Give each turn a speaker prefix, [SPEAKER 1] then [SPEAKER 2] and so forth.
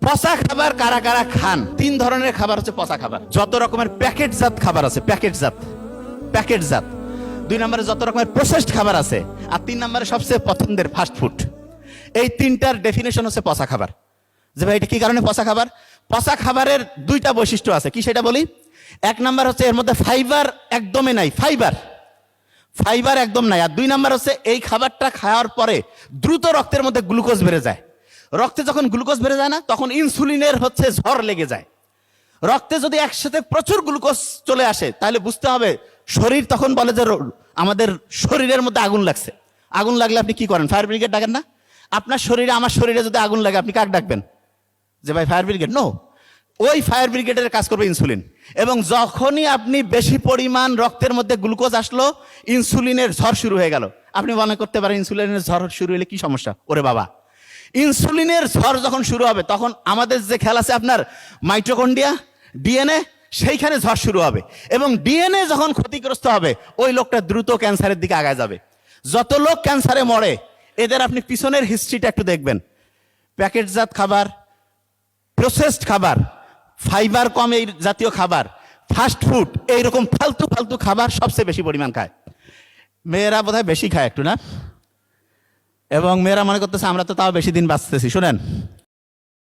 [SPEAKER 1] পচা খাবার কারা কারা খান? 3 ধরনের খাবার হচ্ছে পচা খাবার। যত রকমের প্যাকেটজাত খাবার আছে, প্যাকেটজাত। 2 নম্বরে যত রকমের প্রসেসড খাবার আছে, আর 3 নম্বরে সবচেয়ে পছন্দের ফাস্ট ফুড। এই 3টার ডেফিনেশন হচ্ছে পচা খাবার। যে ভাই এটা কি কারণে পচা খাবার? পচা খাবারের 2টা বৈশিষ্ট্য আছে, কি সেটা বলি। 1 নাম্বার হচ্ছে এর মধ্যে ফাইবার একদমই নাই, ফাইবার একদম নাই। আর 2 নাম্বার হচ্ছে এই খাবারটা খাওয়ার পরে দ্রুত রক্তের মধ্যে গ্লুকোজ বেড়ে যায়। রক্তে যখন গ্লুকোজ বেড়ে যায় না, তখন ইনসুলিনের হচ্ছে ঝড় লেগে যায়। রক্তে যদি একসাথে প্রচুর গ্লুকোজ চলে আসে, তাহলে বুঝতে হবে শরীর তখন বলে যে আমাদের শরীরের মধ্যে আগুন লাগছে। আগুন লাগলে আপনি কি করেন? ফায়ার ব্রিগেড ডাকেন না? আপনার শরীরে, আমার শরীরে যদি আগুন লাগে, আপনি কাকে ডাকবেন? যে ভাই ফায়ার ব্রিগেড? নো, ওই ফায়ার ব্রিগেডের কাজ করবে ইনসুলিন। এবং যখনই আপনি বেশি পরিমাণ রক্তের মধ্যে গ্লুকোজ আসলো, ইনসুলিনের ঝড় শুরু হয়ে গেল। আপনি মনে করতে পারেন ইনসুলিনের ঝড় শুরু হলে কি সমস্যা? ওরে বাবা, ইনসুলিনের ঝড় যখন শুরু হবে, তখন আমাদের যে খেয়াল আছে আপনার মাইটোকন্ড্রিয়া, ডিএনএ, সেইখানে ঝড় শুরু হবে। এবং ডিএনএ যখন ক্ষতিগ্রস্ত হবে, ওই লোকটা দ্রুত ক্যান্সারের দিকে আগায় যাবে। যত লোক ক্যান্সারে মরে, এদের আপনি পিছনের হিস্ট্রিটা একটু দেখবেন। প্যাকেটজাত খাবার, প্রসেসড খাবার, ফাইবার কম এই জাতীয় খাবার, ফাস্ট ফুড, এইরকম ফালতু খাবার সবচেয়ে বেশি পরিমাণ খায়। মেয়েরা বোধহয় বেশি খায় একটু, না? এবং মেয়েরা মনে করতেছে আমরা তো তাও বেশি দিন বাঁচতেছি। শুনেন,